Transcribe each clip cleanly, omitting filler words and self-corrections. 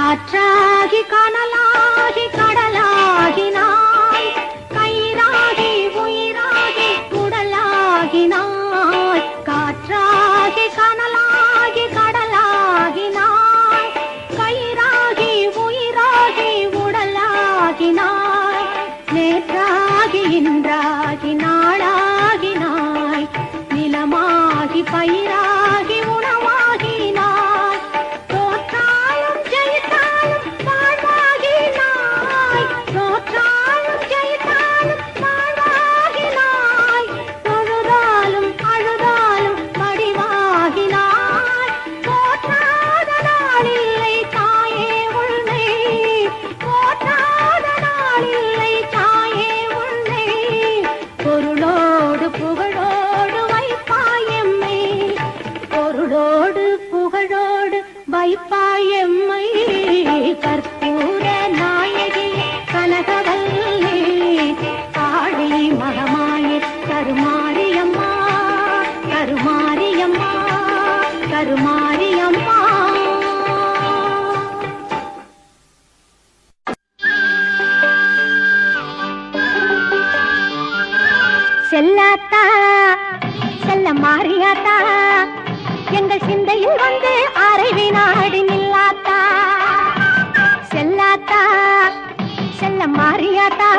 காற்றாகி கனலாகி கடலாகினாய், கயிறாகி உயிராகி உடலாகினாய். காற்றாகி கனலாகி கடலாகினாய், கயிறாகி உயிராகி உடலாகினாய். நேற்றாகி இன்றாகி நாளாகினாய், நிலமாகி பயிராகி உணவாகினாய். தோற்றாலும் ஜெயித்தாலும் வாழ்வாகினாய், தோற்றாலும் ஜெயித்தாலும் வாழ்வாகினாய். தொழுதாலும் அழுதாலும் வடிவாகினாய். போற்றாத நாளில்லை தாயே உன்னை, போற்றாத நாளில்லை தாயே உன்னை. பொருளோடு புகழோடு வைப்பாயம்மை, பொருளோடு புகழோடு வைப்பாயம்மை. கற்பூர நாயகி கனகவல்லி, காளி மகமாயி கருமாரியம்மா, கருமாரியம்மா, கருமாரியம்மா. செல்லாத்தா செல்ல மாறியாத்தா, எங்கள் சிந்தையில் வந்து அரை வினாடி நில்லாத்தா. செல்லாத்தா செல்ல மாறியாத்தா,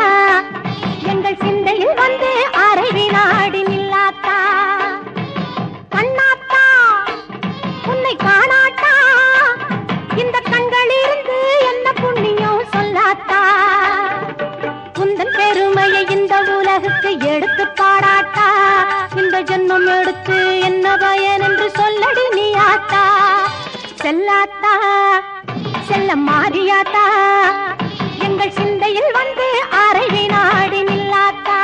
எங்கள் சிந்தையில் வந்து அரை வினாடி நில்லாத்தா. கண்ணாத்தா உன்னை காணாட்டா, இந்த கண்களிலிருந்து என்ன புண்ணியம் சொல்லாத்தா. உந்தன் பெருமையை இந்த உலகுக்கு எடுத்து பாடாட்டா, இந்த ஜென்மம் எடுத்து என்ன பயன் என்று சொல்லடி நீ ஆத்தா. செல்லாத்தா செல்ல மாறியாத்தா, எங்கள் சிந்தையில் வந்து அரை வினாடி நில்லாத்தா.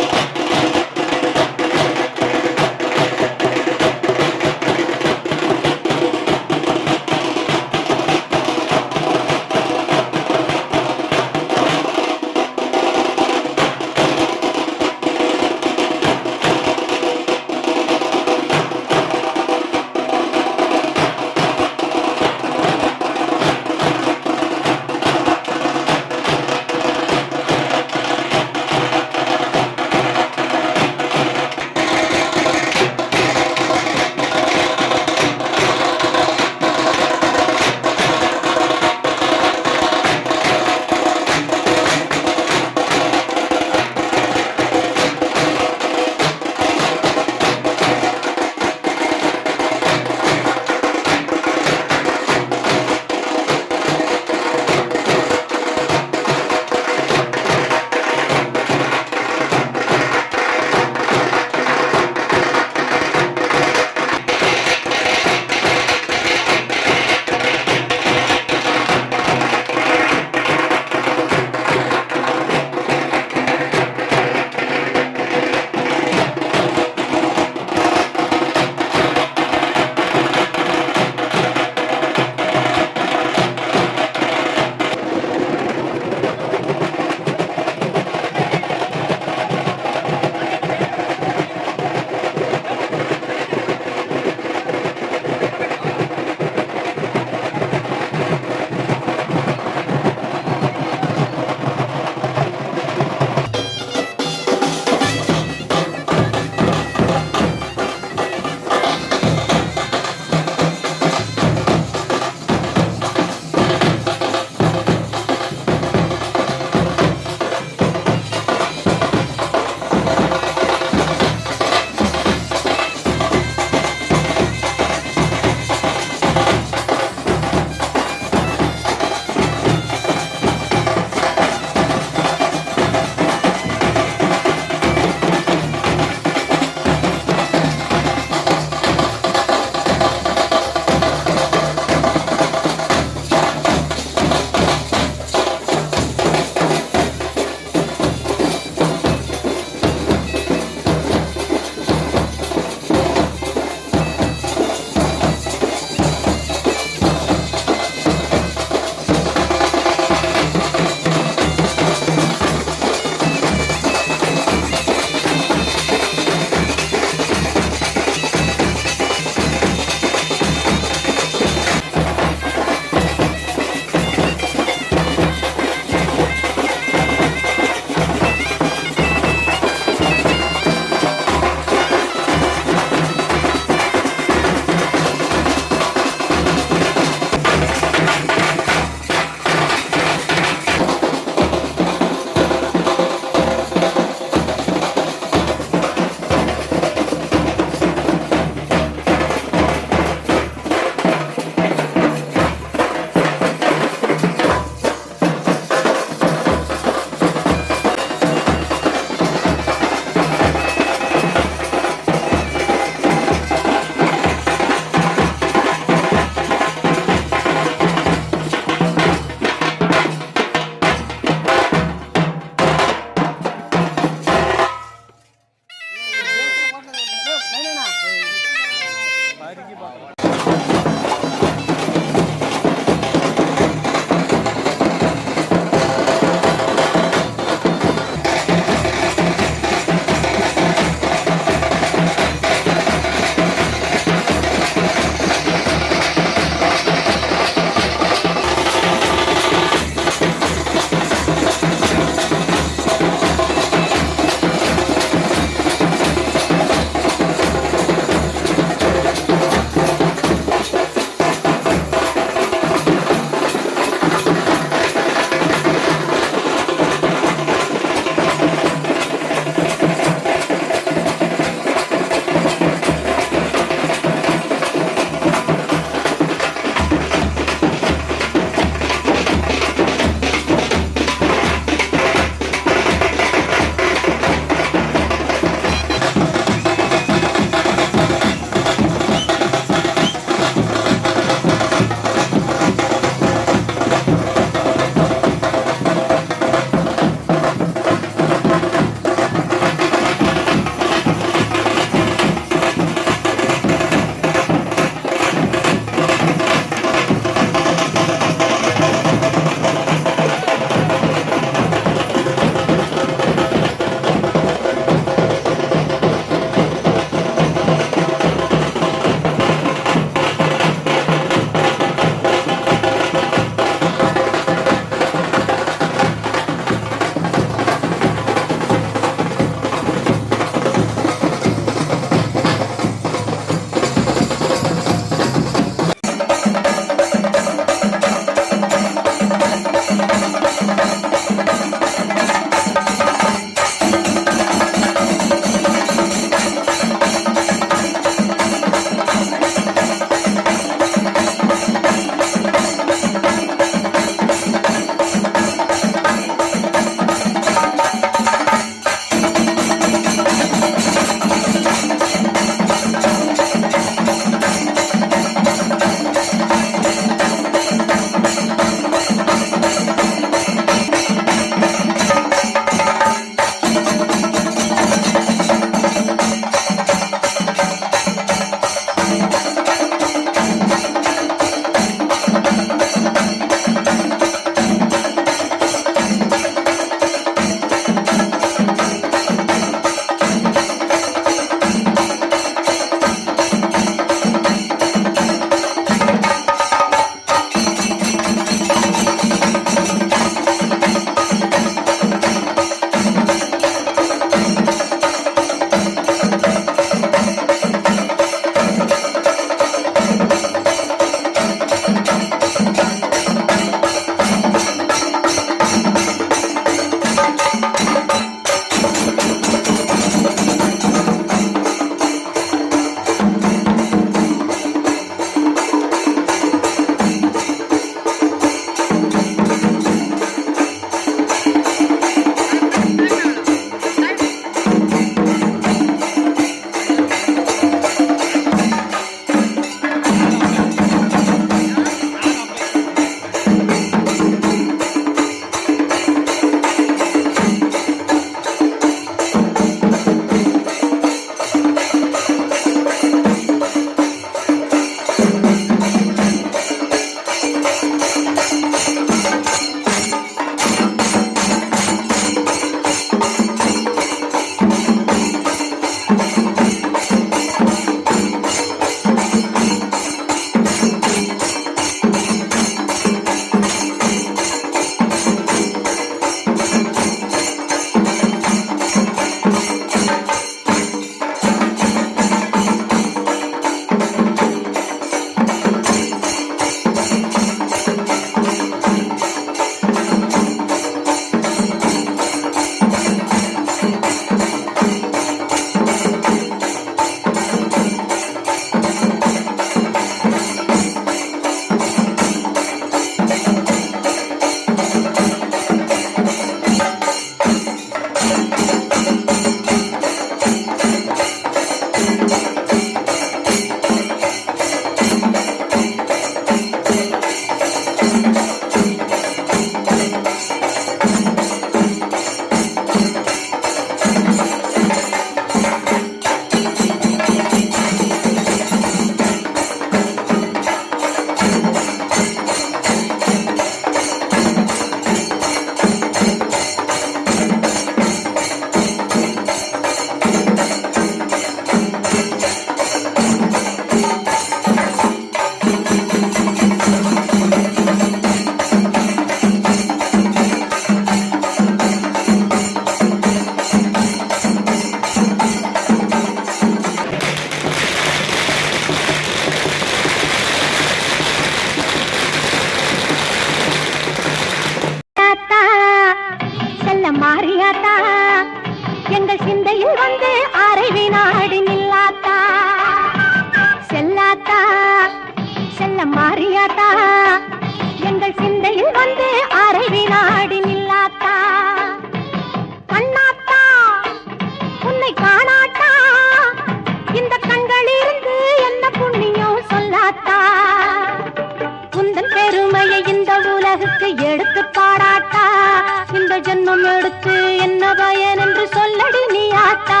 ஜென்மம் எடுத்து என்ன பயன் என்று சொல்லடி நீ ஆத்தா.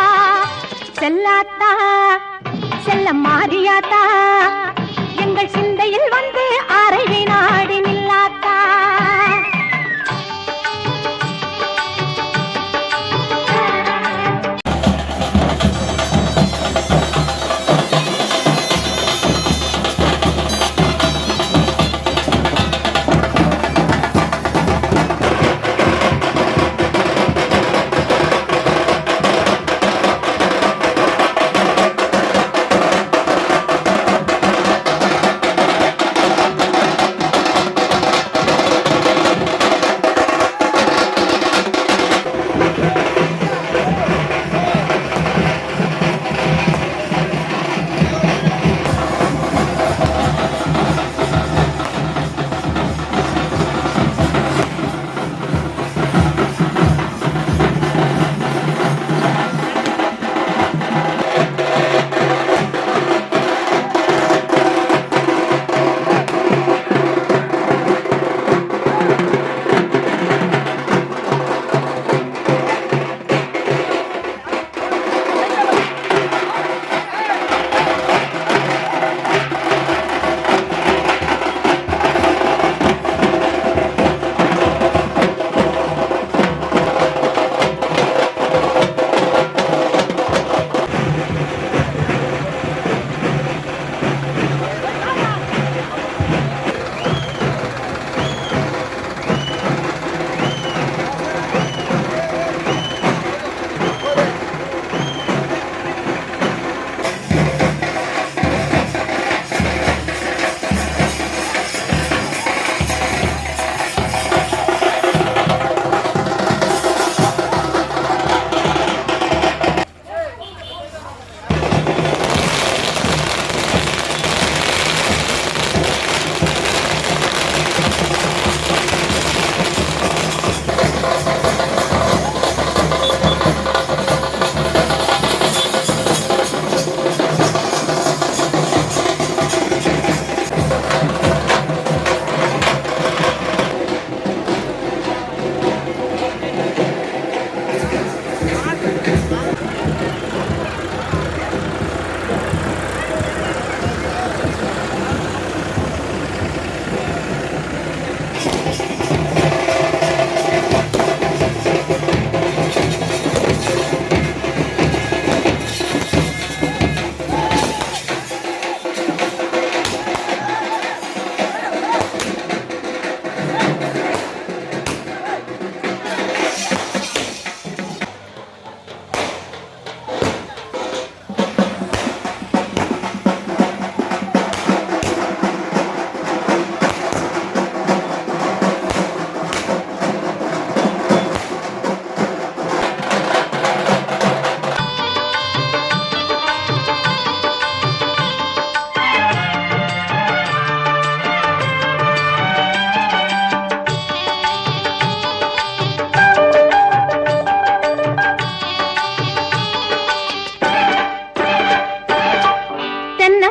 செல்லாத்தா செல்ல மாறியாத்தா எங்கள் சிந்தையில் வந்து அரை வினாடி நில்லாத்தா.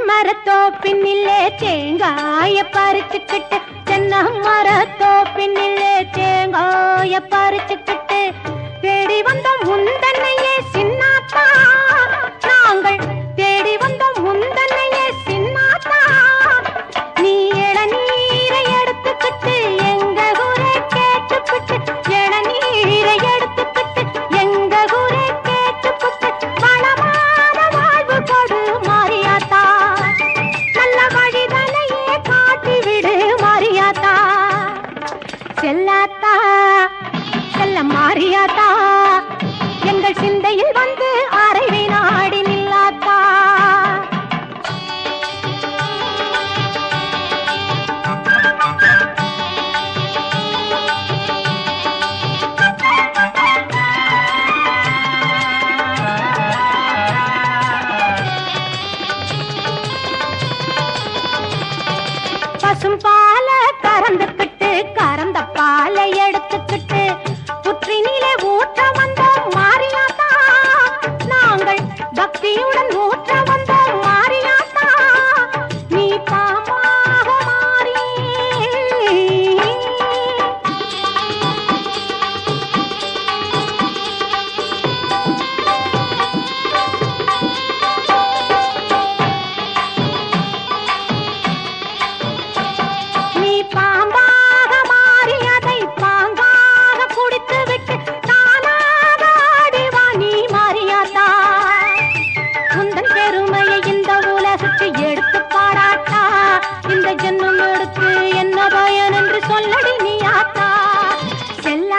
மரத்தோப்பினிலே தேங்காய பறிச்சுக்கிட்டு தென்னை மரத்தோப்பினிலே தேங்காய பறிச்சுக்கிட்டு தேடி வந்தோம் முந்தன்னையே சின்னாத்தா. நாங்கள் தேடி வந்தோம் முந்தன்னையே சின்னாத்தா. நீ இளநீரை எடுத்துக்கிட்டு எங்க ஊரை கேட்டுக்கிட்டு இளநீரை எடுத்துக்கிட்டு எங்க ஊரை கேட்டுக்கிட்டு வளமான வாழ்வு கொடு மாரியாத்தா. நல்ல வழிதலையே காட்டிவிடு மாரியாத்தா. செல்லாத்தா செல்ல மாரியாத்தா எங்கள் சிந்தையில் வந்து அரை வினாடி நில்லாத்தா. பசும் பால கறந்துக்கிட்டு கறந்த பாலை எடுத்துக்கிட்டு புற்றினிலே ஊற்ற வந்தோம் மாரியாத்தா. நாங்கள் பக்தி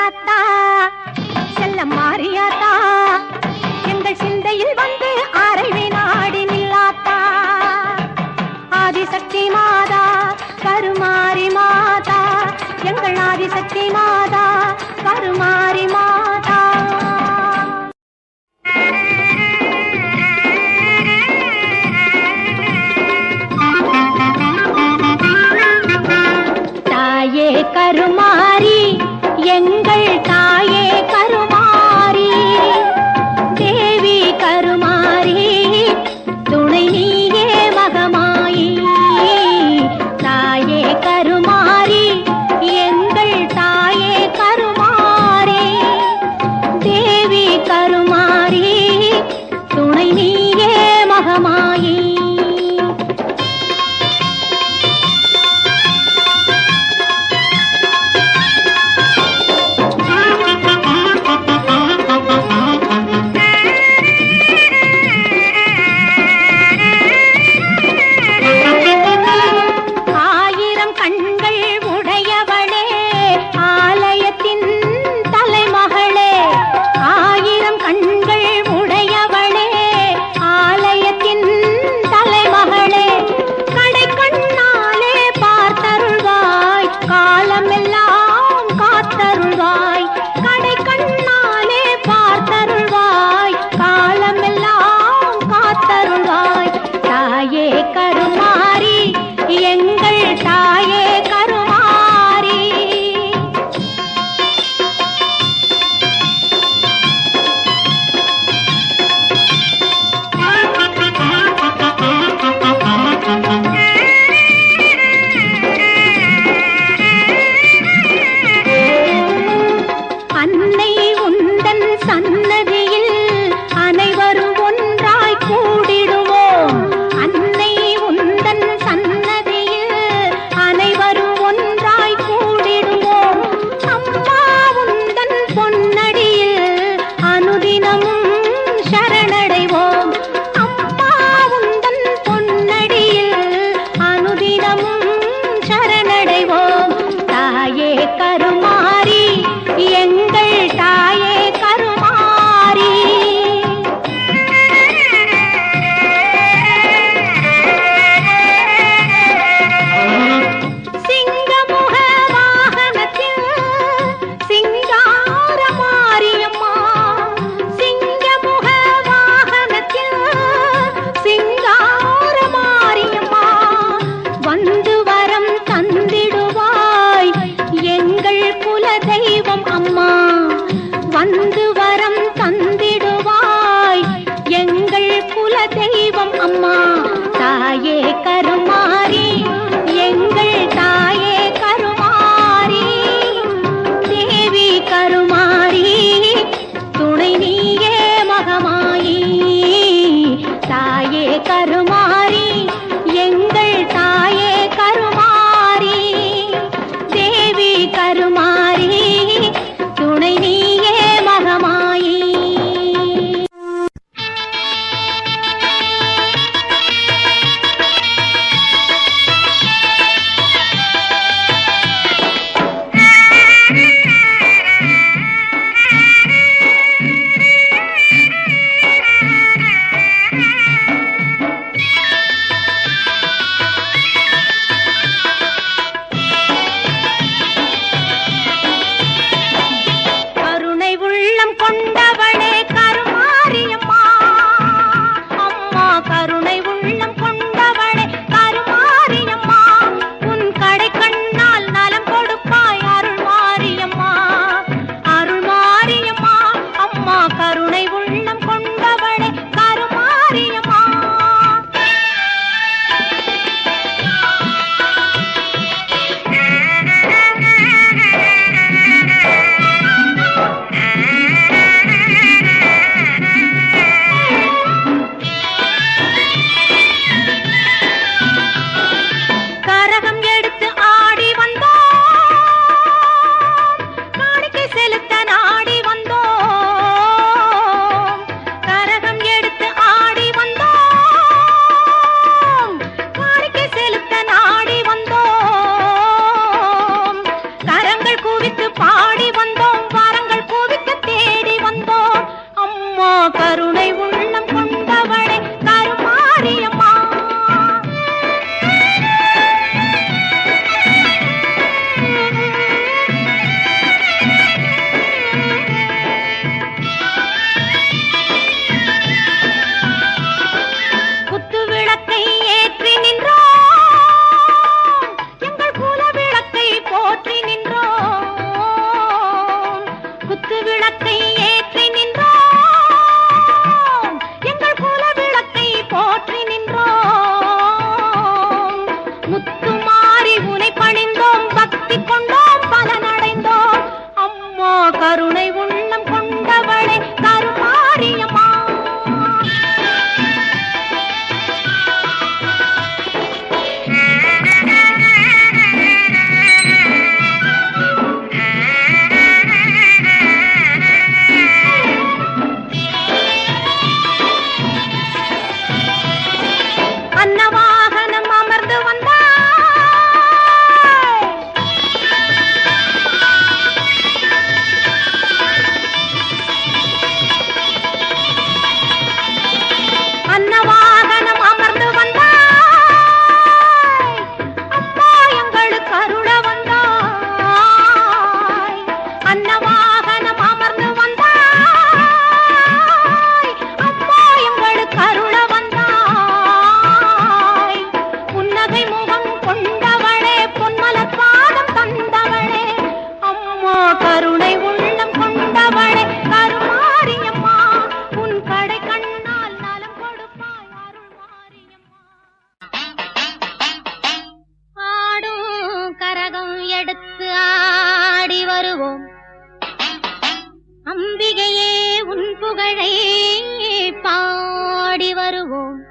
நில்லாத்தா செல்ல மாறியாத்தா எங்கள் சிந்தையில் வந்து அரை வினாடி நில்லாத்தா ஆதிசக்தி மாதா கருமாரி மாதா எங்கள் ஆதிசக்தி மாதா கருமாரி மாதா தாயே கருமாரி எங்கள் தாயே கருமாரி தேவி கருமாரி துணை நீயே மகமாயி தாயே கருமாரி எங்கள் தாயே கருமாரி தேவி கருமாரி துணை நீயே மகமாயி கருமாரி அம்பிகையே உன் புகழை பாடி வருவோம்.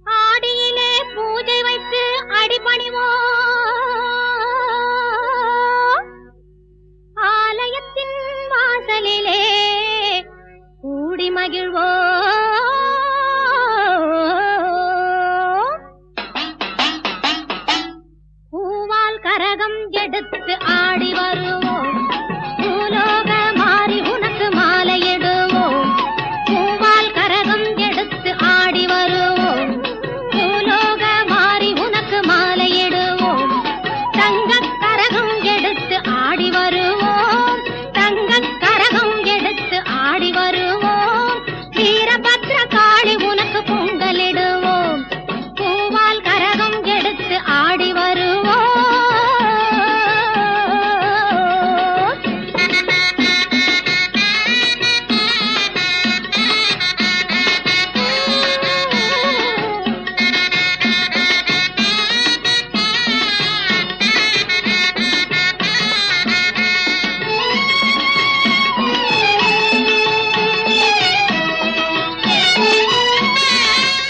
ஆடியிலே பூஜை வைத்து அடிபணிவோம். ஆலயத்தின் வாசலிலே கூடி மகிழ்வோம். பூவால் கரகம் எடுத்து ஆடி வருவோம். பூலோக மாறி உனக்கு மாலையிடுவோம். பூவால் கரகம் எடுத்து ஆடி வருவோம். பூலோக மாறி உனக்கு மாலையிடுவோம். தங்கக் கரகம் எடுத்து ஆடி வருவோம். தங்கக் கரகம் எடுத்து ஆடி வருவோம். வீரபத்ர காளி உனக்கு பொங்கலிடுவோம். பூவால் கரகம் எடுத்து ஆடி வருவோம்.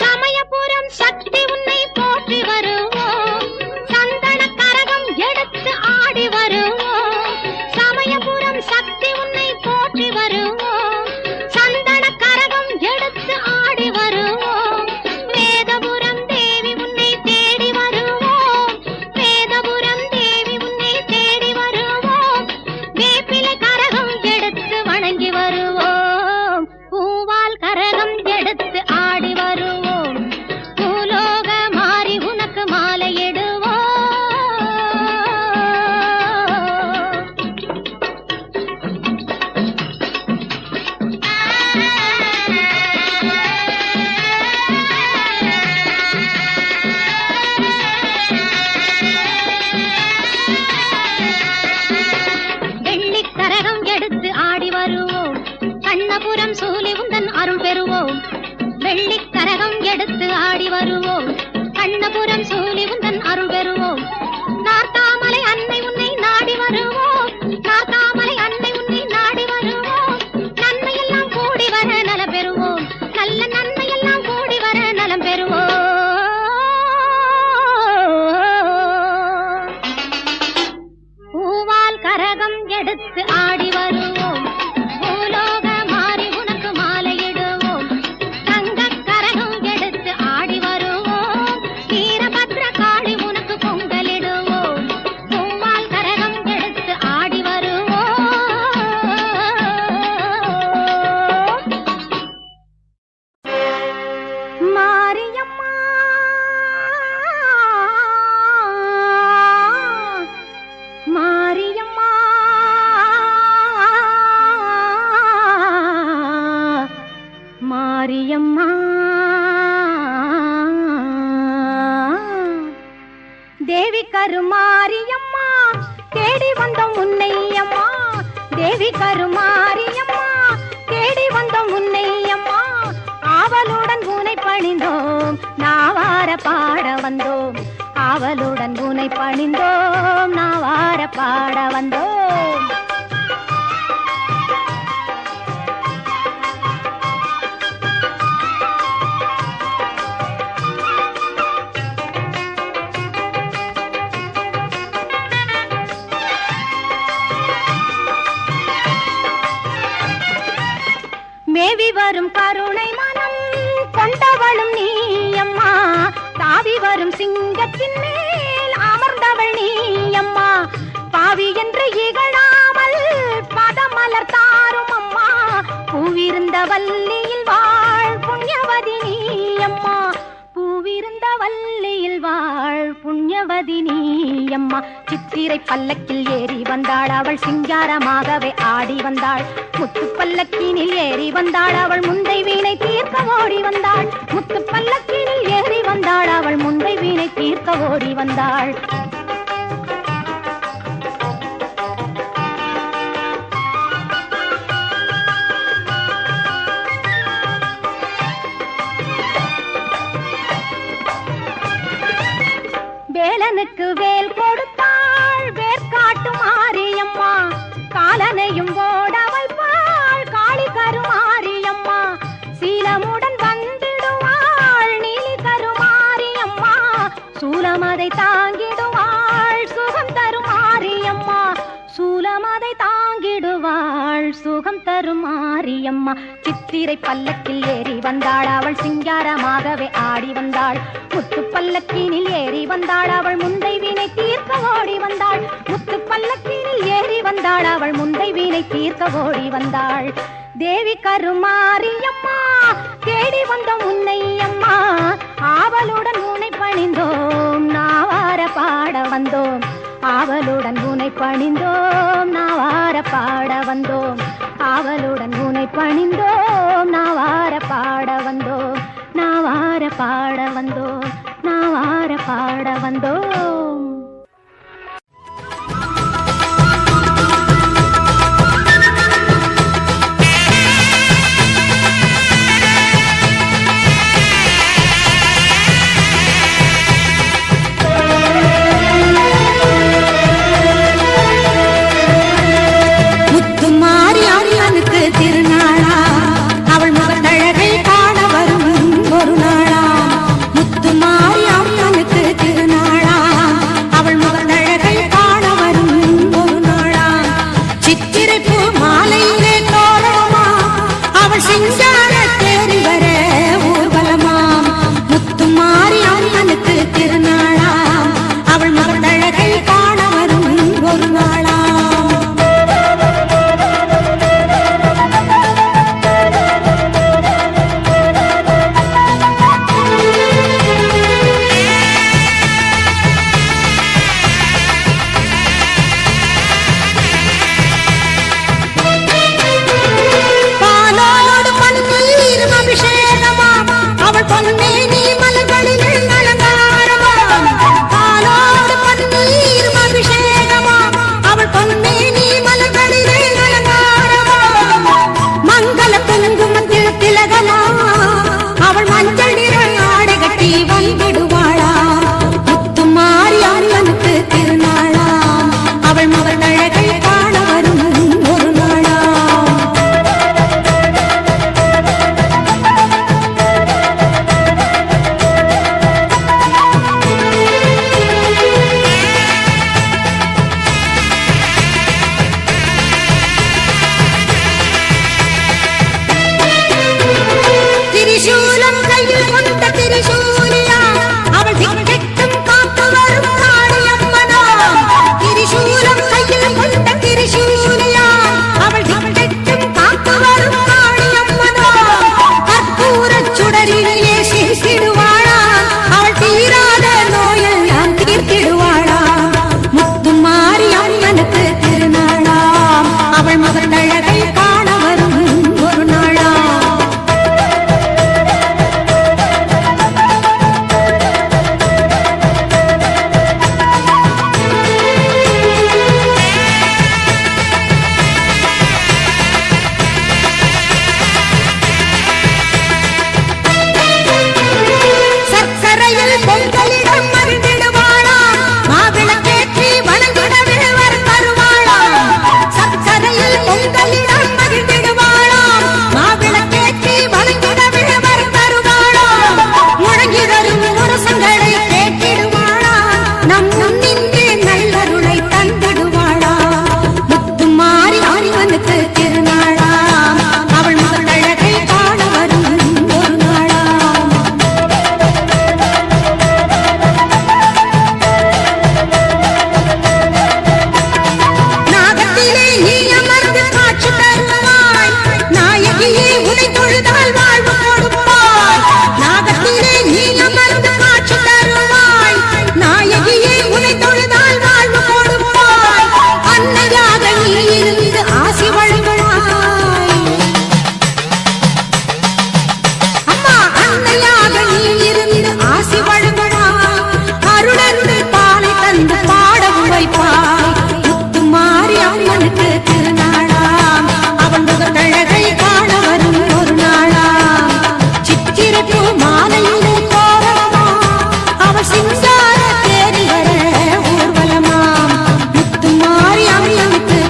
சமயபுரம் சக்தி உன்னை போற்றி வருவோம். சந்தன கரகம் எடுத்து ஆடி வருவோம். சமயபுரம் சக்தி உன்னை போற்றி வருவோம். சந்தன கரகம் எடுத்து ஆடி வருவோம். வேதபுரம் தேவி உன்னை தேடி வருவோம். வேதபுரம் தேவி உன்னை தேடி வருவோம். வேப்பிலை கரகம் எடுத்து வணங்கி வருவோம். பூவால் கரகம் எடுத்து ஆடி வருவோம். பூலோக மாறி உனக்கு மாலையிடுவோம். வெள்ளிக் கரகம் எடுத்து ஆடி வருவோம். கண்ணபுரம் சூலி உந்தன் அருள் பெறுவோம். வெள்ளிக் கரகம் எடுத்து ஆடி வருவோம். கண்ணபுரம் சூலி உந்தன் அருள் பெறுவோம். நார்த்தாமலை அன்னை உன்னை நாடி வருவோம். நார்த்தாமலை அன்னை உன்னை நாடி வருவோம். நன்மையெல்லாம் கூடி வர நலம் பெறுவோம். நல்ல நன்மையெல்லாம் கூடி வர நலம் பெறுவோம். பூவால் கரகம் எடுத்து ஆடி வருவோம். பூலோக மாறி உனக்கு மாலையிடுவோம். தங்கக் கரகம் எடுத்து ஆடி வருவோம். வீரபத்ர காளி உனக்கு பொங்கலிடுவோம். பூவால் கரகம் எடுத்து ஆடி வருவோம். மாரியம்மா மாரியம்மா மாரியம்மா தேவி கருமாரியம்மா தேடி வந்தோம் உன்னையம்மா. தேவி கருமாரியம்மா தேடி வந்தோம் உன்னையம்மா. ஆவலுடன் உனை பணிந்தோம் நாவார பாட வந்தோம். ஆவலுடன் உனை பணிந்தோம் நாவார பாட வந்தோம். மேவி வரும் கருணை மனம் கொண்டவளும் நீயம்மா. தாவி வரும் சிங்கத்தின் மேல் அமர்ந்தவள் நீயம்மா. பாவி என்று இகழாமல் பதமலர் தாரும் அம்மா. பூவிருந்த வல்லியில் வாழ் புண்ணியவதி நீயம்மா. பூவிருந்த வல்லியில் வாழ் புண்ணியவதி நீயம்மா. சித்திரை பல்லக்கில் ஏறி வந்தாள் அவள் சிங்காரமாகவே ஆடி வந்தாள். முத்து பல்லக்கினில் ஏறி வந்தாள் அவள் முந்தை வீணை தீர்க்க ஓடி வந்தாள். முத்து பல்லக்கினில் ஏறி வந்தாள் அவள் முந்தை வீணை தீர்க்க ஓடி வந்தாள். வேலனுக்கு வேல் கொடுத்தாள் வேர்க்காட்டு மாரியம்மா. காலனையும் ஓட அதை தாங்கிடுவாள் சுகம் தரும் மாரியம்மா. சித்திரை பல்லக்கில் ஏறி வந்தாள் அவள் சிங்காரமாகவே ஆடி வந்தாள். முத்து பல்லக்கினில் ஏறி வந்தாள் அவள் முந்தை வீணை தீர்க்க ஓடி வந்தாள். முத்து பல்லக்கினில் ஏறி வந்தாள் அவள் முந்தை வீணை தீர்க்க ஓடி வந்தாள். தேவி கருமாரியம்மா தேடி வந்தோம் உன்னை அம்மா, ஆவலுடன் உன்னை பணிந்தோம் நாவார பாட வந்தோம். ஆவலுடன் உன்னை பணிந்தோம் நாவார பாட வந்தோம். ஆவலுடன் உன்னை பணிந்தோம் நாவார பாட வந்தோம். நாவார பாட வந்தோம். நாவார பாட வந்தோம்.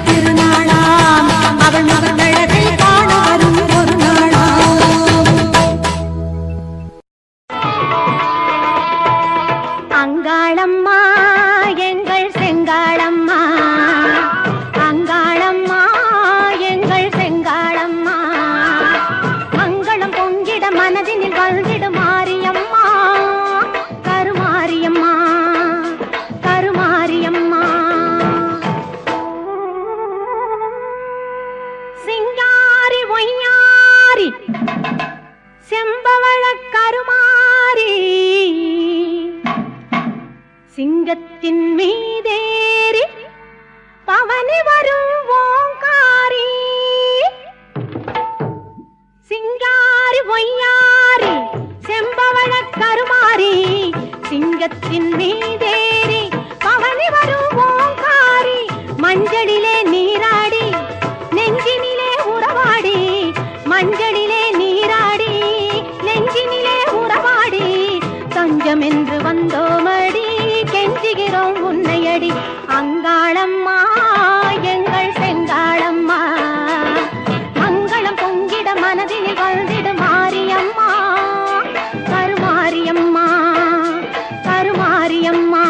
திருநாளா கருமாரி செம்பவள கருமாரி சிங்கத்தின் மீதேறி பவனி வரும் ஓங்காரி சிங்காரி ஒய்யாரி செம்பவள கருமாரி சிங்கத்தின் மீதேறி பவனி வரும் ஓங்காரி மஞ்சளிலே நீராடி நெஞ்சினிலே உறவாடி மஞ்சளிலே நீராடி நெஞ்சினிலே உறவாடி தஞ்சம் என்று வந்தோமடி கெஞ்சுகிறோம் உன்னையடி அங்காளம்மா எங்கள் செங்காளம்மா மங்களம் பொங்கிட மனதில் வாழ்ந்திடு மாரியம்மா கருமாரியம்மா கருமாரியம்மா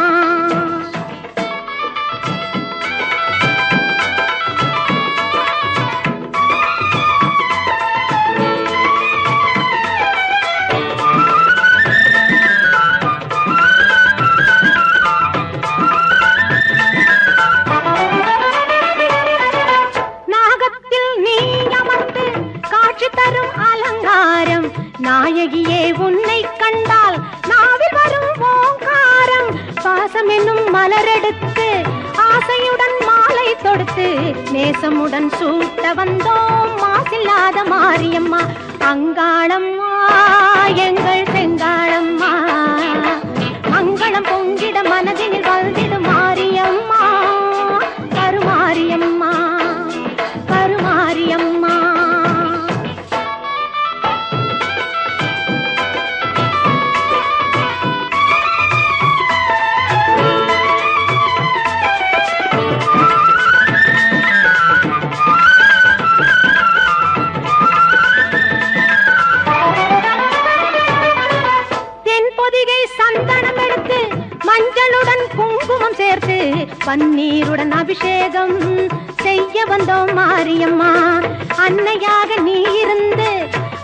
நாயகியே உன்னை கண்டால் நாவில் வரும் ஓங்காரம் பாசம் என்னும் மலரெடுத்து ஆசையுடன் மாலை தொடுத்து நேசமுடன் சூட்ட வந்தோம் மாசில்லாத மாரியம்மா அங்காளம்மா எங்கள் செங்காளம்மா மங்களம் பொங்கிட மனதில் வாழ்ந்திடு மாரியம்மா கருமாரியம்மா கருமாரியம்மா மஞ்சளுடன் குங்குமம் சேர்த்து பன்னீருடன் அபிஷேகம் செய்ய வந்தோம் மாரியம்மா அன்னையாக நீ இருந்து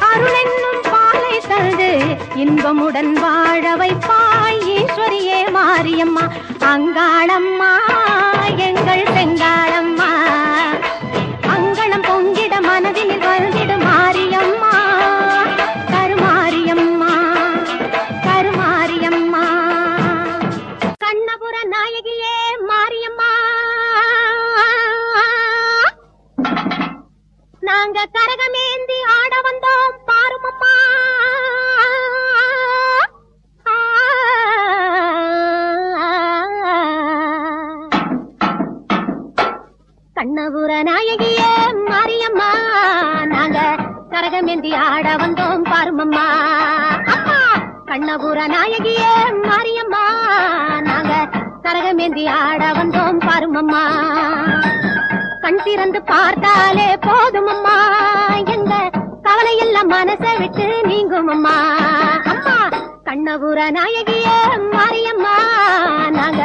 அருள் என்னும் பாலை தந்து இன்பமுடன் வாழ வைப்பாய் ஈஸ்வரியே மாரியம்மா அங்காளம்மா எங்கள் செங்காளம்மா மங்களம் பொங்கிட மனதில் வாழ்ந்திடு மாரியம்மா கருமாரியம்மா கருமாரியம்மா கண்ணபுர நாயகியே மாரியம்மா நாங்க கரகமேந்தி ஆட வந்தோம் பாருமம்மா கண்ணபுர நாயகியே மாரியம்மா நாங்க கரகமேந்தி ஆட வந்தோம் பாருமம்மா கண்ணபுர நாயகியே மாரியம்மா நாங்க கரகமேந்தி ஆட வந்தோம் பாருமம்மா கண் திறந்து பார்த்தாலே போதுமம்மா எங்க கவலை எல்லாம் மனசை விட்டு நீங்கும் அம்மா அம்மா கண்ணபுர நாயகியே மாரியம்மா நாங்க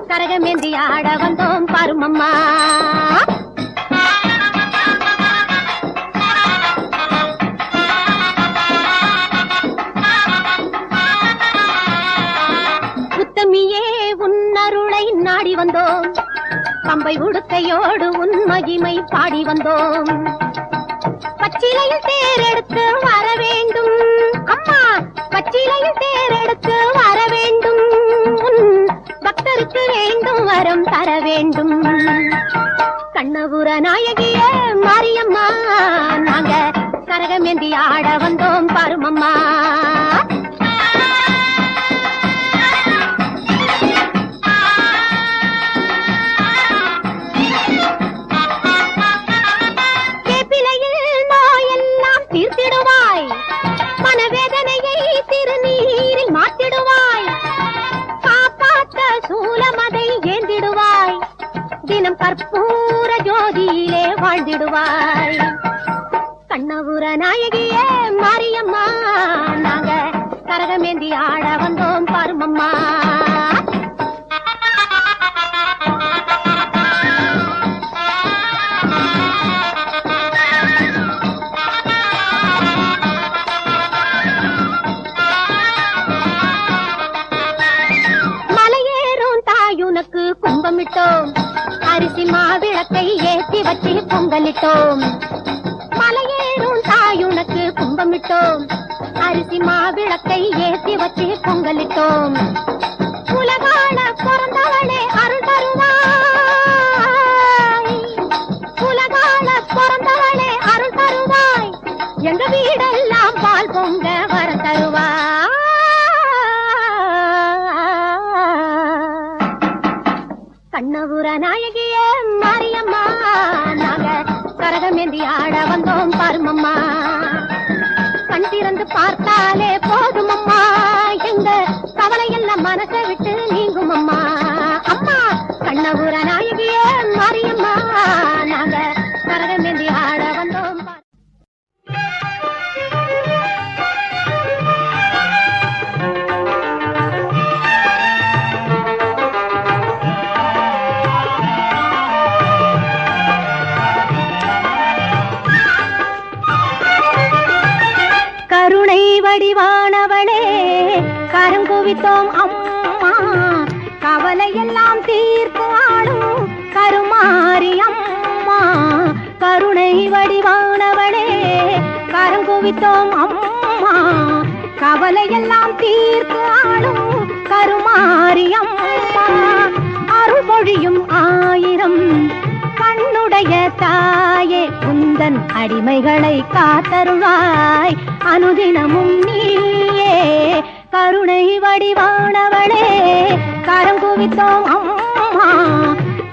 கரகமேந்தி ஆட வந்தோம் பாருமம்மா உத்தமியே உன்னருளை நாடி வந்தோம் பம்பை உடுக்கையோடு உன் மகிமை பாடி வந்தோம் பச்சிலையில் தேரெடுத்து வர வேண்டும் அம்மா பச்சிலையில் தேரெடுத்து வர வேண்டும் உன் பக்தருக்கு வேண்டும் வரம் தர வேண்டும் கண்ணபுர நாயகியே மாரியம்மா நாங்க கரகமேந்தி ஆட வந்தோம் பாருமம்மா தீர்த்திடுவாய் மனவேதனையை திருநீரில் மாற்றிடுவாய் காப்பாற்ற சூலமதை ஏந்திடுவாய் தினம் கற்பூர ஜோதியிலே வாழ்ந்திடுவாய் கண்ணபுர நாயகியே மாரியம்மா நாங்க கரகமேந்தி ஆட வந்தோம் பாருமம்மா கும்பமிட்டோம் அரிசி மாவிளக்கை ஏற்றி வச்சு பொங்கலிட்டோம் மலையேறும் தாயும் உனக்கு கும்பமிட்டோம், அரிசி மாவிளக்கை ஏத்தி வச்சு பொங்கலிட்டோம். உலகால பிறந்தவளே அருள் தருவாய், உலகால பிறந்தவளே அருள் தருவாய், எங்க வீடெல்லாம் பால் பொங்க வர தருவாய். கண்ணபுர நாயகிய மாரியம்மா, நாங்க கரகமேந்தி ஆட வந்தோம் பாருமம்மா. கண் திறந்து பார்த்தாலே போதுமம்மா, எங்க கவலை எல்லாம் மனசை விட்டு நீங்கும் அம்மா. அம்மா கண்ணபுர நாயகிய மாரியம்மா, நாங்க கரகமேந்தி ஆட வந்தோம். கருணை வடிவானவளே கரம் குவித்தோம் அம்மா, கவலை எல்லாம் தீர்த்து ஆடும் கருமாரி அம்மா. கருணை வடிவானவளே கரம் குவித்தோம் அம்மா, கவலை எல்லாம் தீர்த்து ஆடும் கருமாரி அம்மா. அருள் பொழியும் ஆயிரம் கண்ணுடைய தாயே, உந்தன் அடிமைகளை காத்தருள்வாய் அனுதினமும் நீயே. கருணை வடிவானவளே கரம் குவித்தோம் அம்மா,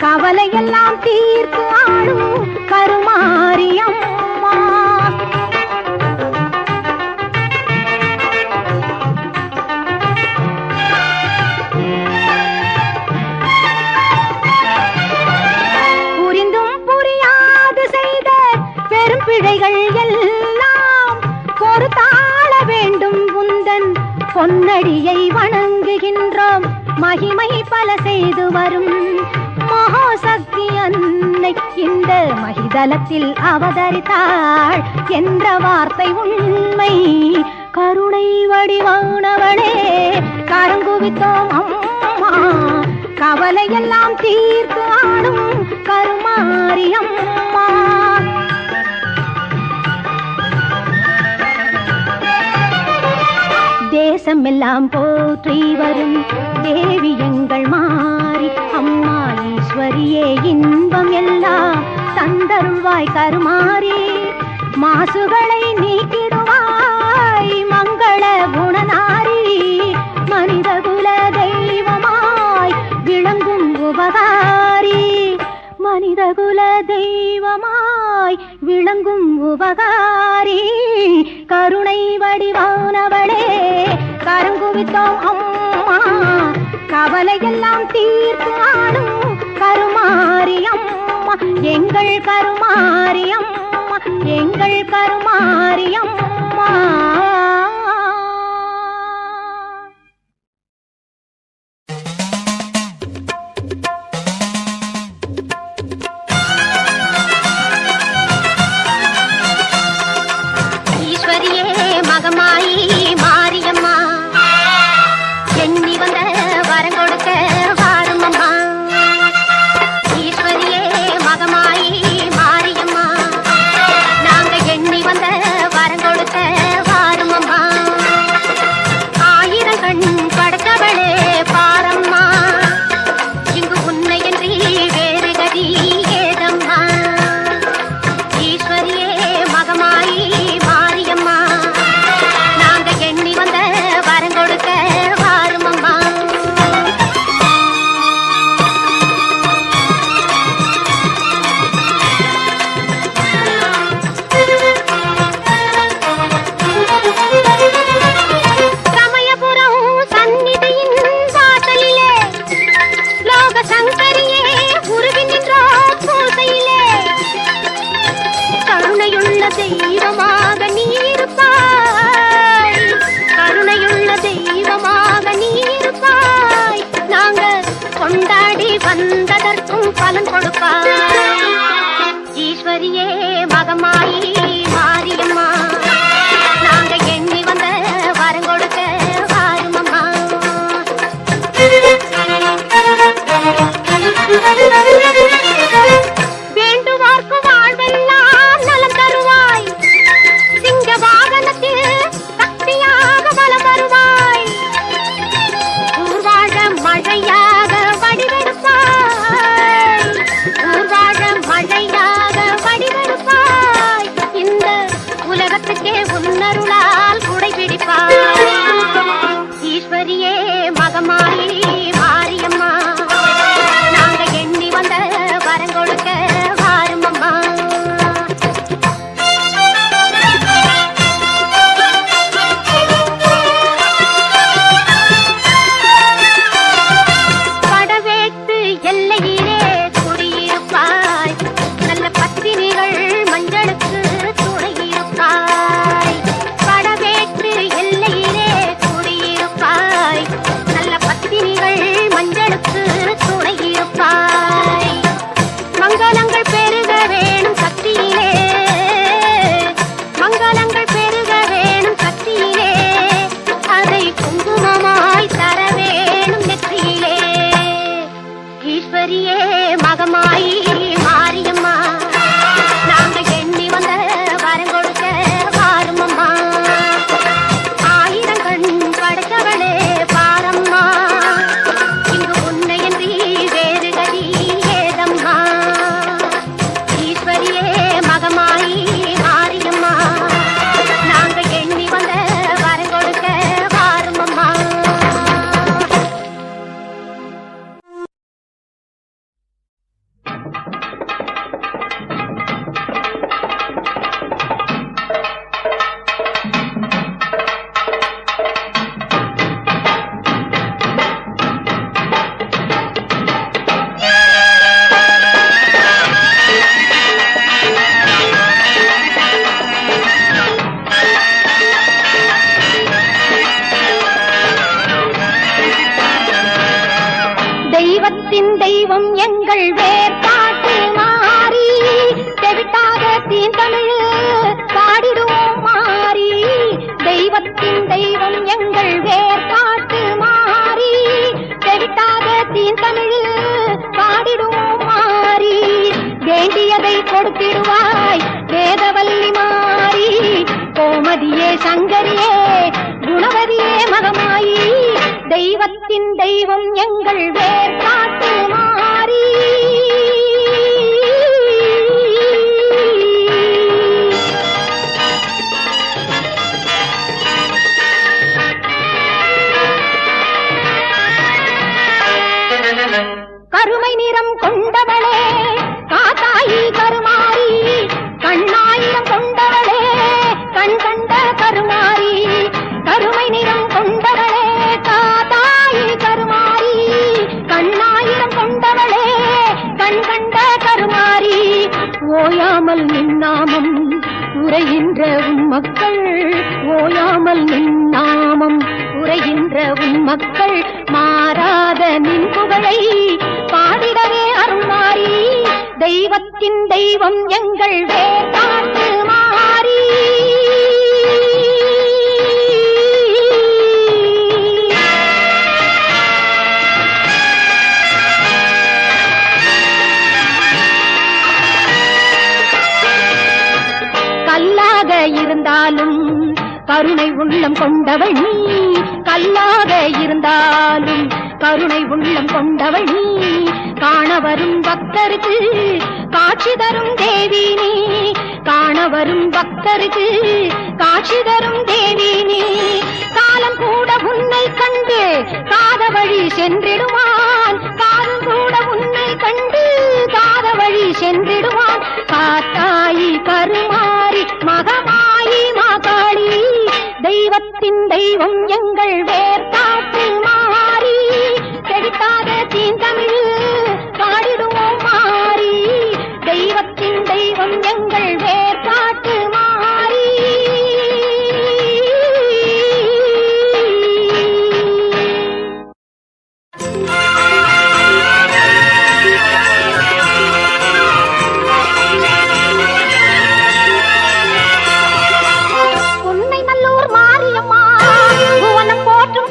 கவலை எல்லாம் தீர்த்து ஆடும் கருமாரி அம்மா. பிழைகள் எல்லாம் பொறுத்தாள வேண்டும் உந்தன் பொன்னடியை வணங்குகின்றோம். மகிமை பல செய்து வரும் மகாசக்தி அன்னை இந்த மகிதலத்தில் அவதரித்தாள் என்ற வார்த்தை உண்மை. கருணை வடிவானவளே கரங்குவித்தோம் அம்மா, கவலை எல்லாம் தீர்த்து ஆடும் கருமாரி அம்மா. தேசம் எல்லாம் போற்றி வரும் தேவி எங்கள் மாறி அம்மா ஈஸ்வரியே, இன்பம் எல்லாம் தந்தருள்வாய் கருமாறி. மாசுகளை நீக்கிடுவாய் மங்கள குணநாரி, மனித குல தெய்வமாய் விளங்கும் உபகாரி. மனித குல தெய்வமாய் விளங்கும் உபகாரி. கருணை வடிவானவளே கரங்குவித்தோம் அம்மா, கவலை எல்லாம் தீர்த்து ஆடும் கருமாரி அம்மா. எங்கள் கருமாரி அம்மா, எங்கள் கருமாரி அம்மா. வந்ததற்கும் பலன் கொடுப்பாய். ஈஸ்வரியே மகமாயி மாரியம்மா, நாங்க எண்ணி வந்த வரம் கொடுக்க வாருமம்மா. வேண்டுவார்க்கு வாழ்வெல்லாம் நலம் தருவாய். சிங்க சங்கரியே குணவதியே மகமாயி தெய்வத்தின் தெய்வம் எங்கள் வேர்காட்டு மாறி கருமை நிறம் கொண்டவளே காத்தாயி கருமாரி கண்ணாயிரம் கொண்டவளே கண் கண்ட கருமாரி கருமை நிறம் கொண்டவளே காத்தாயி கருமாரி கண்ணாயிரம் கொண்டவளே கண் கண்ட கருமாரி ஓயாமல் நின்னாமம் உரைகின்ற உன் மக்கள் ஓயாமல் நின்னாமம் உரைகின்ற உன் மக்கள் மாறாத நின் புகழை பாடிடவே அருள்மாறி தெய்வத்தின் தெய்வம் எங்கள் வேர்காட்டு மாறி கல்லாக இருந்தாலும் கருணை உள்ளம் கொண்டவள் நீ கல்லாக இருந்தாலும் கருணை உள்ளம் கொண்டவள் நீ காண வரும் பக்தருக்கு காட்சி தரும் தேவி நீ காண வரும் பக்தருக்கு காட்சி தரும் தேவி நீ காலம் கூட உன்னை கண்டு காத வழி சென்றிடுவான் காலம் கூட உன்னை கண்டு காத வழி சென்றிடுவான் காத்தாயி கருமாரி மகமாயி மாகாளி தெய்வத்தின் தெய்வம் எங்கள் வேர்காட்டு மாறி செழித்தாத தீந்தமிழ் பாடிடுவோம் மாறி தெய்வத்தின் தெய்வம் எங்கள் வேர்காட்டு மாறி உன்னை நல்லூர் மாரியம்மா புவனம் போற்று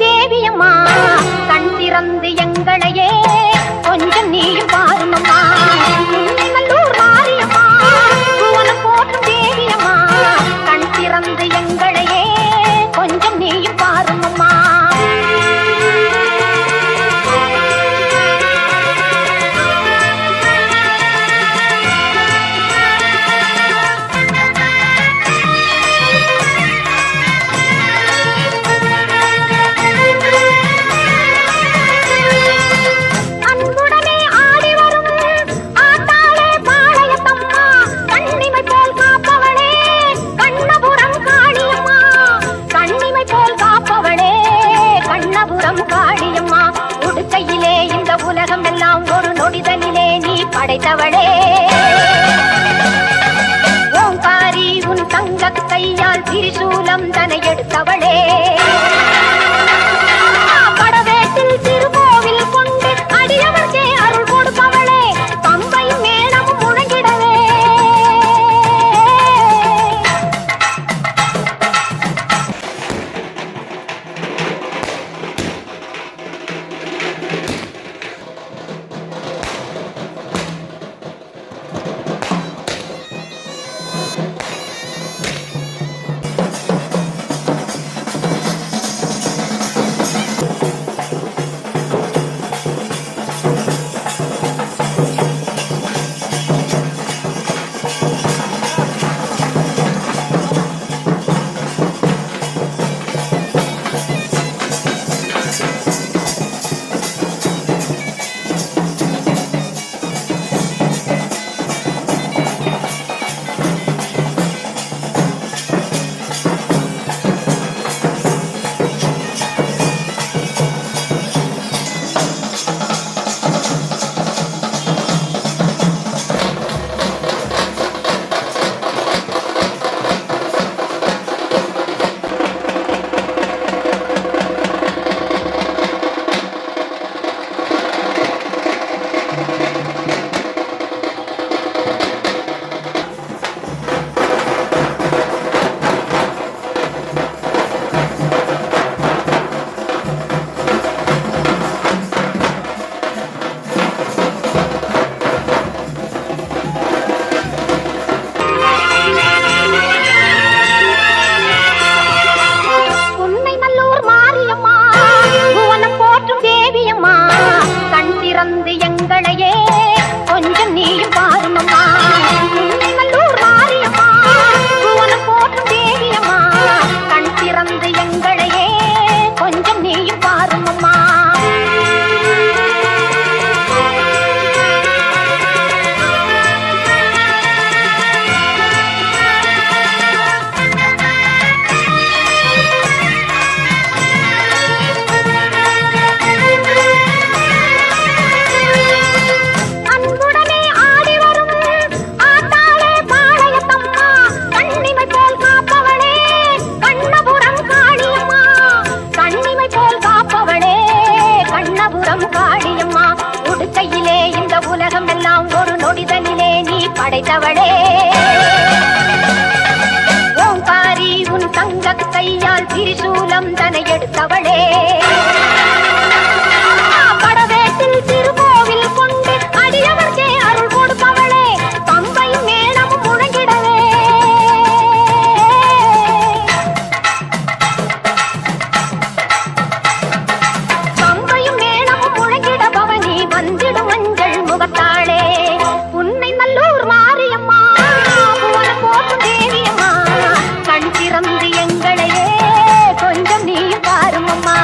திரிசூலம் தனை எடுத்தவளே படவேட்டில் திருக்கோவில் கொண்டு அடியவர்க்கே அருள் கொடுப்பவளே பம்பை மேளமும் முழங்கிடவே பம்பையும் மேளமும் முழங்கிட பவனி வந்திடும் மஞ்சள் முகத்தாளே உன்னை நல்லூர் மாரியம்மா புவனம் போற்றும் தேவியம்மா கண் திறந்து எங்களையே கொஞ்சம் நீ பாருமம்மா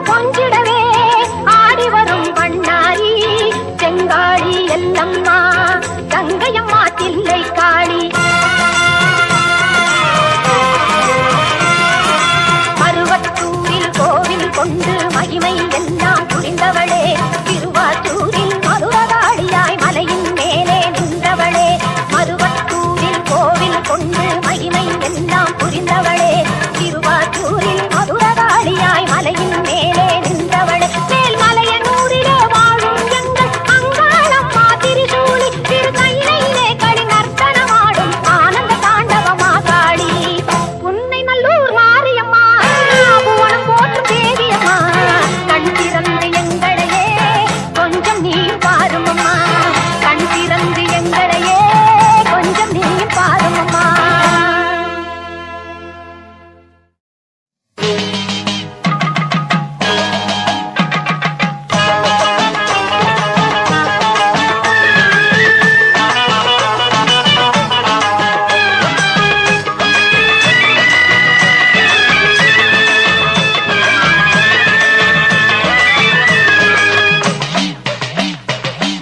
கொஞ்சிடவே ஆடி வரும் பண்ணாரி செங்காளி எல்லம்மா கங்கையம்மா தில்லை காளி மருவத்தூரில் கோவில் கொண்டு மகிமை எல்லாம் புரிந்தவளே திருவாச்சூரில் மதுரகாளியாய் மலையின் மேலே நின்றவளே மருவத்தூரில் கோவில் கொண்டு மகிமை எல்லாம் புரிந்தவளே திருவாச்சூரில் மதுரகாளியாய் மலையின் மேலே நின்றவளே மேல்மலையனூரிலே வாழும் எங்கள் அங்காளம்மா திரிசூலி திரு கையிலே களி நர்த்தனமாடும் ஆனந்த தாண்டவமா காளி உன்னை நல்லூர் மாரியம்மா புவனம் போற்றும் தேவியம்மா கண் திறந்து எங்களையே கொஞ்சம் நீ பாருமம்மா கண் திறந்து எங்களையே கொஞ்சம் நீ பாருமம்மா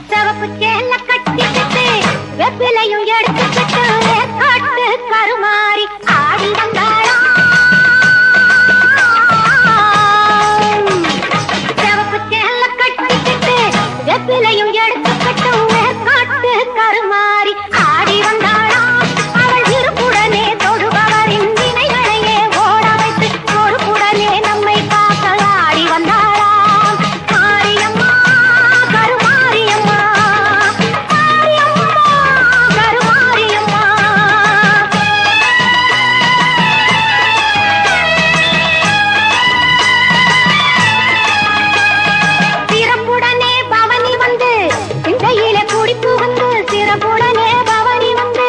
சிவப்பு சேல கட்டிக்கிட்டு வெப்பிலையும் எடுத்துக்கிட்டு காட்டு கருமாறி ஆடி வந்தாளா சிவப்பு சேல கட்டிக்கிட்டு வெப்பிலையும் எடுத்துக்கிட்டு காட்டு கருமாறி ஆடி வந்தாளா அவள் இருப்புடனே தொடுபவரின் வினைகளையே ஓட வைத்து பொறுப்புடனே நம்மை காக்க ஆடி வந்தாளா மாரியம்மா கருமாரியம்மா மாரியம்மா கருமாரியம்மா சிறப்புடனே பவனி வந்து சிந்தையில குடிப்பு வந்து சிறப்புடனே பவனி வந்து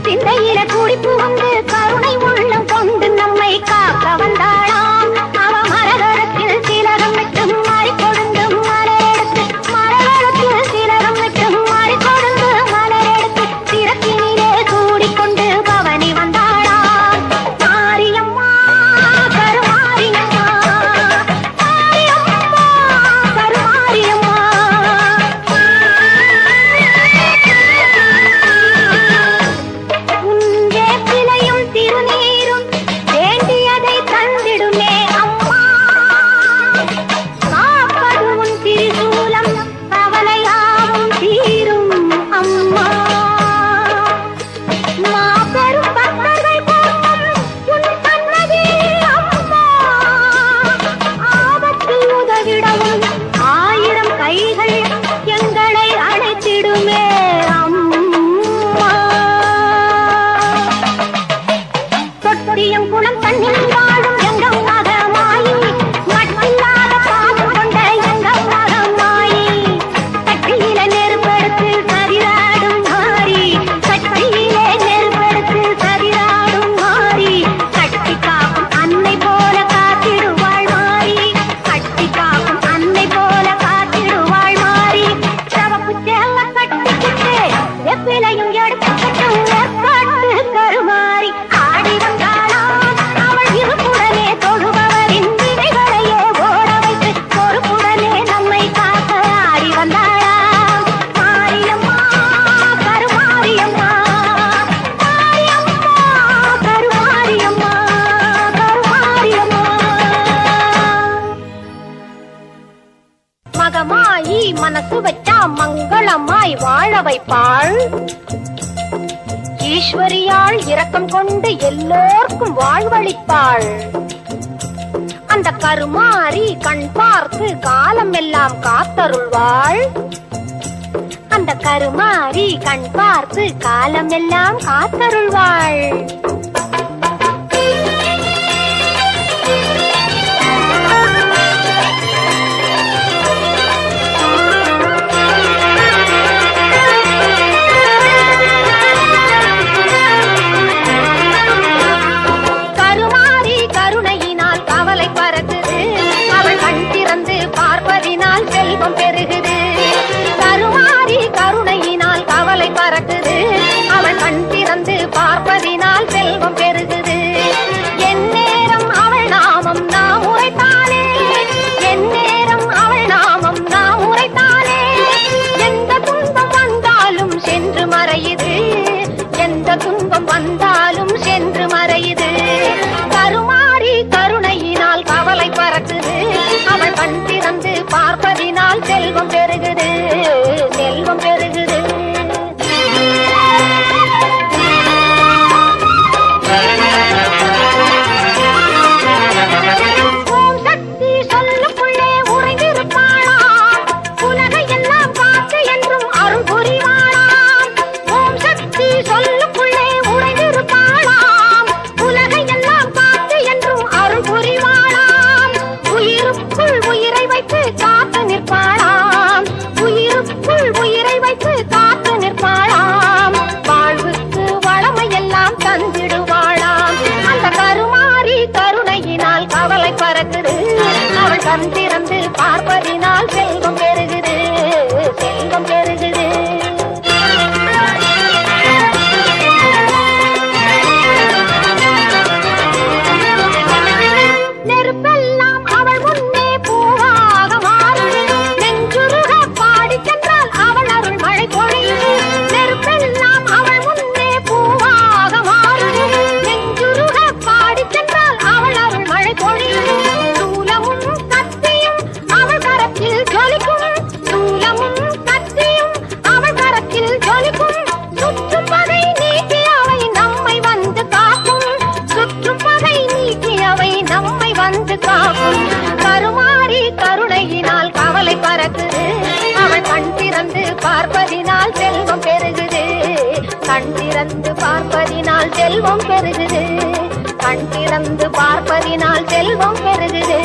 சிந்தையில குடிப்பு வந்து கருணை உள்ளம் கொண்டு நம்மை காக்க வந்தாளாம் அவ மரகரத்தில் திலகம் விட்டு மாறி கொடுந்து மலரெடுத்து மரகரத்தில் திலகம் விட்டு மாறி கொடுந்து மலரெடுத்து சிறப்பினிலே கூடிக்கொண்டு பவனி வந்தாளாம் மாரியம்மா கருமாரியம்மா மாரியம்மா கருமாரியம்மா உன் வேப்பிலையும் திருநீரும் வேண்டியதை தந்திடுமே அம்மா காப்பது உன் திரிசூலம் கவலையாவும் தீரும் அம்மா மாபெரும் பக்தர்கள் கூட்டம் உன் சன்னதி அம்மா ஆபத்தில் உதவிடவும் ஆயிரம் கைகள் எங்களை அழைத்திடுமே அம்மா தொட்டியம் குளம் தண்ணில் வாழும் எங்கள் மகமாயி மட்டில்லாத பாவம் கொண்ட எங்கள் மகமாயி கட்டியில நெருப்பெடுத்து கதிராடும் மாறி கட்டியிலே நெருப்பெடுத்து கதிராடும் மாறி கட்டி காக்கும் அன்னை போல காத்திடுவாள் மாறி கட்டி காக்கும் அன்னை போல காத்திடுவாள் மாறி சிவப்பு சேல கட்டிக்கிட்டு வெப்பிலையும் எடுத்துக்கிட்டு காட்டு கருமாறி ஆடி வந்தாளாம் அவள் மனசு வச்சா மங்களமாய் வாழ வைப்பாள். ஈஸ்வரியாள் இரக்கம் கொண்டு எல்லோர்க்கும் வாழ்வளிப்பாள். அந்த கருமாரி கண் பார்த்து காலம் எல்லாம் காத்தருள்வாள். அந்த கருமாரி கண் பார்த்து காலம் எல்லாம் காத்தருள்வாள். கருமாரி கருணையினால் கவலை பறக்குது, அவள் கண் திறந்து பார்ப்பதினால் செல்வம் பெருகுது. கருமாரி கருணையினால் கவலை பறக்குது, அவள் கண் திறந்து பார்ப்பதினால் செல்வம் பெருகுது. எந்நேரம் அவள் நாமம் நாம் உரைத்தாலே, எந்நேரம் அவள் நாமம் நாம் உரைத்தாலே, எந்த துன்பம் வந்தாலும் சென்று மறையுது, எந்த துன்பம் வந்தாலும் சென்று மறையுது. கருமாரி கருணையினால் கவலை பறக்குது, அவள் கண் திறந்து பார்ப்பதினால் செல்வம் பெருகுது, செல்வம் பெருகுது. ஓம் சக்தி சொல்லுக்குள்ளே உறைந்திருப்பாளாம், உலகை எல்லாம் காத்து என்றும் அருள் புரிவாளாம். ஓம் சக்தி சொல்லுக்குள்ளே உறைந்திருப்பாளாம், உலகை எல்லாம் காத்து என்றும் அருள் புரிவாளாம். உயிருக்குள் உயிரை வைத்து காத்து நிற்பாளாம், உயிருக்குள் உயிரை வைத்து காத்து நிற்பாளாம். வாழ்வுக்கு வளமையெல்லாம் தந்திடுவாளாம். அந்த கருமாரி கருணையினால் கவலை பறக்குது, அவள் கண் திறந்து பார்ப்பதினால் செல்வம் பெருகுது, செல்வம் பெருகுது. நெருப்பெல்லாம் அவள் முன்னே பூவாக மாறும், நெஞ்சுருக பாடி சென்றால் அவள் அருள் மழை பொழியும். நெருப்பெல்லாம் அவள் முன்னே பூவாக மாறும், நெஞ்சுருக பாடி சென்றால் அவள் அருள் மழை பொழியும். சூலமும் கத்தியும் அவள் கரத்தில் ஜொலிக்கும், சூலமும் கத்தியும் அவள் கரத்தில் ஜொலிக்கும். சுற்றும் பகை நீக்கி அவை நம்மை வந்து காக்கும், சுற்றும் பகை நீக்கி அவை நம்மை வந்து காக்கும். கருமாரி கருணையினால் கவலை பறக்குது, அவள் கண் திறந்து பார்ப்பதினால் செல்வம் பெருகுது, கண் திறந்து பார்ப்பதினால் செல்வம் பெருகுது, கண் திறந்து பார்ப்பதினால் செல்வம் பெருகுது.